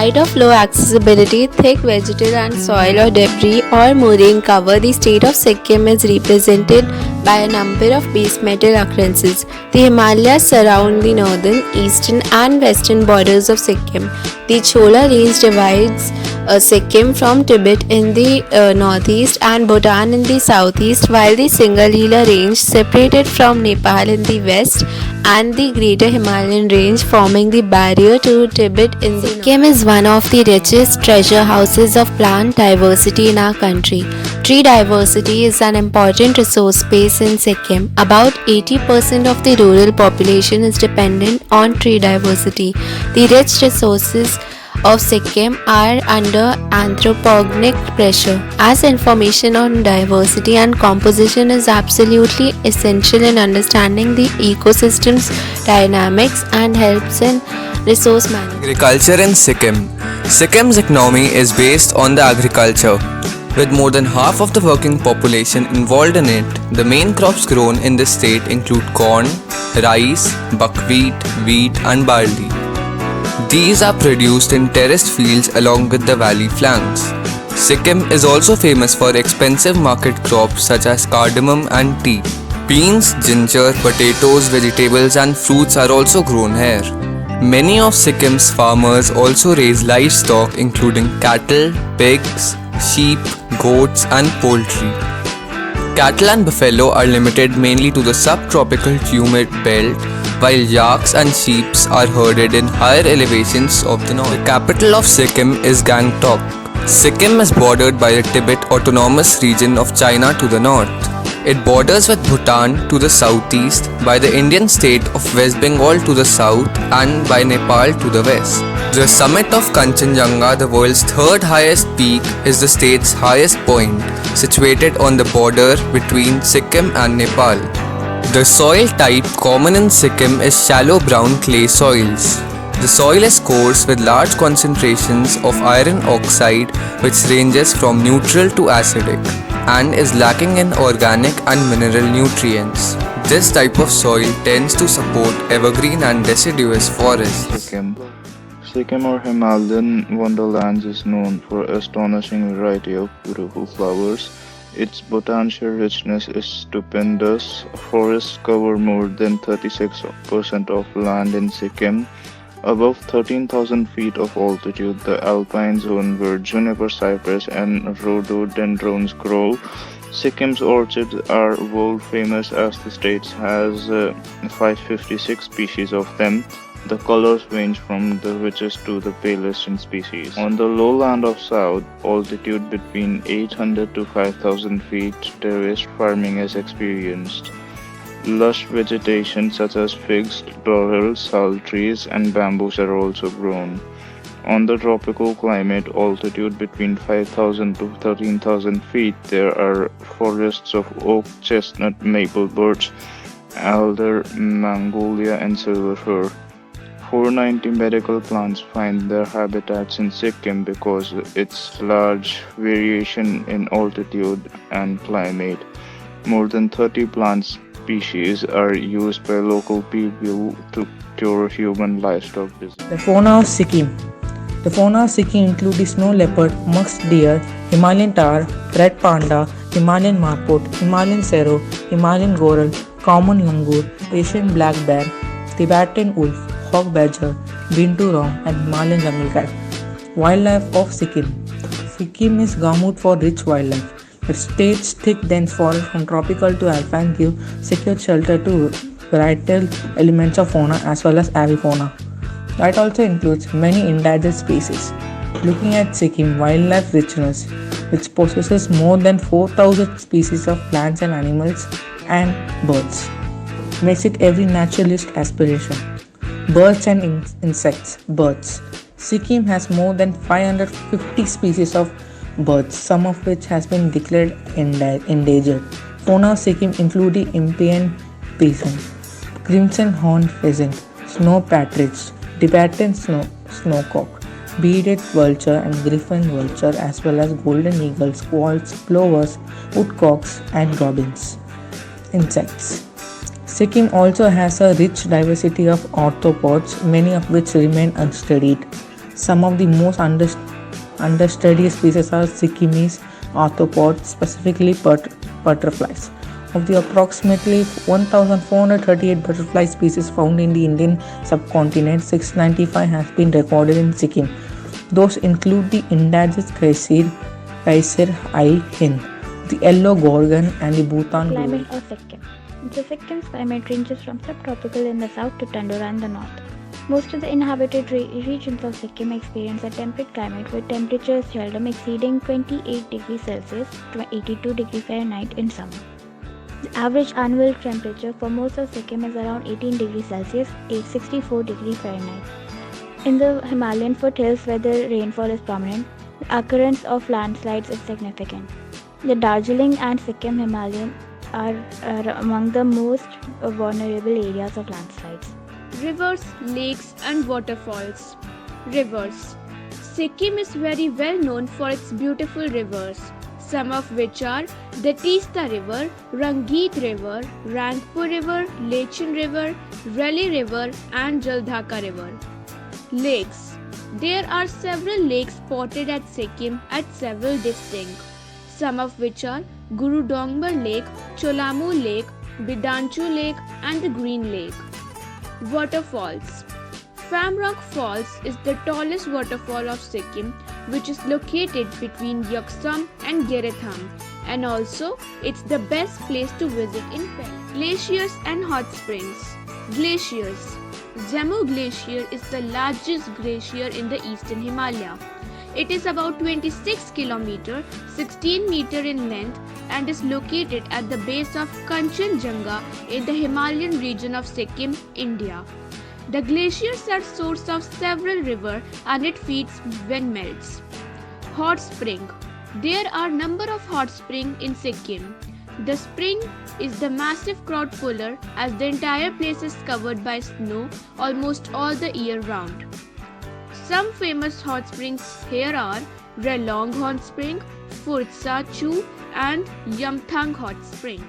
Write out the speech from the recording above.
spite of low accessibility, thick vegetal and soil or debris or moraine cover, the state of Sikkim is represented by a number of base metal occurrences. The Himalayas surround the northern, eastern and western borders of Sikkim. The Chola Range divides Sikkim from Tibet in the northeast and Bhutan in the southeast, while the Singalila Range separated from Nepal in the west and the Greater Himalayan Range forming the barrier to Tibet in the Sikkim is one of the richest treasure houses of plant diversity in our country. Tree diversity is an important resource base in Sikkim. About 80% of the rural population is dependent on tree diversity. The rich resources of Sikkim are under anthropogenic pressure, as information on diversity and composition is absolutely essential in understanding the ecosystem's dynamics and helps in resource management. Agriculture in Sikkim. Sikkim's economy is based on the agriculture. With more than half of the working population involved in it, the main crops grown in the state include corn, rice, buckwheat, wheat and barley. These are produced in terraced fields along with the valley flanks. Sikkim is also famous for expensive market crops such as cardamom and tea. Beans, ginger, potatoes, vegetables and fruits are also grown here. Many of Sikkim's farmers also raise livestock including cattle, pigs, sheep, goats and poultry. Cattle and buffalo are limited mainly to the subtropical humid belt, while yaks and sheep are herded in higher elevations of the north. The capital of Sikkim is Gangtok. Sikkim is bordered by the Tibet Autonomous Region of China to the north. It borders with Bhutan to the southeast, by the Indian state of West Bengal to the south, and by Nepal to the west. The summit of Kanchenjunga, the world's third highest peak, is the state's highest point, situated on the border between Sikkim and Nepal. The soil type common in Sikkim is shallow brown clay soils. The soil is coarse with large concentrations of iron oxide, which ranges from neutral to acidic, and is lacking in organic and mineral nutrients. This type of soil tends to support evergreen and deciduous forests. Sikkim or Himalayan wonderlands is known for astonishing variety of beautiful flowers. Its botanical richness is stupendous. Forests cover more than 36% of land in Sikkim. Above 13,000 feet of altitude, the alpine zone where juniper cypress and rhododendrons grow. Sikkim's orchids are world famous as the state has 556 species of them. The colors range from the richest to the palest in species. On the lowland of south, altitude between 800 to 5,000 feet, terraced farming is experienced. Lush vegetation such as figs, laurel, sal trees, and bamboos are also grown. On the tropical climate, altitude between 5,000 to 13,000 feet, there are forests of oak, chestnut, maple, birch, alder, magnolia, and silver fir. 490 medical plants find their habitats in Sikkim because its large variation in altitude and climate. More than 30 plant species are used by local people to cure human livestock disease. The fauna of Sikkim. The fauna of Sikkim includes the snow leopard, musk deer, Himalayan tahr, red panda, Himalayan marmot, Himalayan serow, Himalayan goral, common langur, Asian black bear, Tibetan wolf, hog badger, binturong, and Himalayan jungle cat. Wildlife of Sikkim. Sikkim is gamut for rich wildlife. The state's thick dense forest from tropical to alpine give secure shelter to varietal elements of fauna as well as avifauna. That also includes many endangered species. Looking at Sikkim wildlife richness, which possesses more than 4,000 species of plants and animals and birds, makes it every naturalist aspiration. Birds and insects. Birds. Sikkim has more than 550 species of birds, some of which has been declared endangered. Fauna of Sikkim include the Impeyan pigeon, crimson horned pheasant, snow partridge, Tibetan snowcock, bearded vulture and griffon vulture, as well as golden eagles, squirrels, plovers, woodcocks, and robins. Insects. Sikkim also has a rich diversity of arthropods, many of which remain unstudied. Some of the most understudied species are Sikkimese arthropods, specifically butterflies. Of the approximately 1,438 butterfly species found in the Indian subcontinent, 695 has been recorded in Sikkim. Those include the endangered Kaisir I Hind, the yellow gorgon, and the Bhutan Climate of Sikkim. Sikkim's climate ranges from subtropical in the south to tundra in the north. Most of the inhabited regions of Sikkim experience a temperate climate with temperatures seldom exceeding 28 degrees Celsius to 82 degrees Fahrenheit in summer. The average annual temperature for most of Sikkim is around 18 degrees Celsius, 64 degrees Fahrenheit. In the Himalayan foothills where the rainfall is prominent, the occurrence of landslides is significant. The Darjeeling and Sikkim Himalayan are among the most vulnerable areas of landslides. Rivers, lakes and waterfalls. Rivers. Sikkim is very well known for its beautiful rivers, some of which are the Teesta River, Rangit River, Rangpur River, Lechin River, Reli River and Jaldhaka River. Lakes. There are several lakes spotted at Sikkim at several districts, some of which are Guru Dongbar Lake, Cholamu Lake, Bidanchu Lake and the Green Lake. Waterfalls. Famrock Falls is the tallest waterfall of Sikkim, which is located between Yaksam and Geretham, and also it's the best place to visit in Pelly. Glaciers and hot springs. Glaciers. Jammu Glacier is the largest glacier in the eastern Himalaya. It is about 26 km, 16 meter in length and is located at the base of Kanchenjunga in the Himalayan region of Sikkim, India. The glaciers are source of several rivers and it feeds when melts. Hot spring. There are number of hot springs in Sikkim. The spring is the massive crowd puller as the entire place is covered by snow almost all the year round. Some famous hot springs here are Relong Hot Spring, Phurtsa Chu and Yamthang Hot Spring.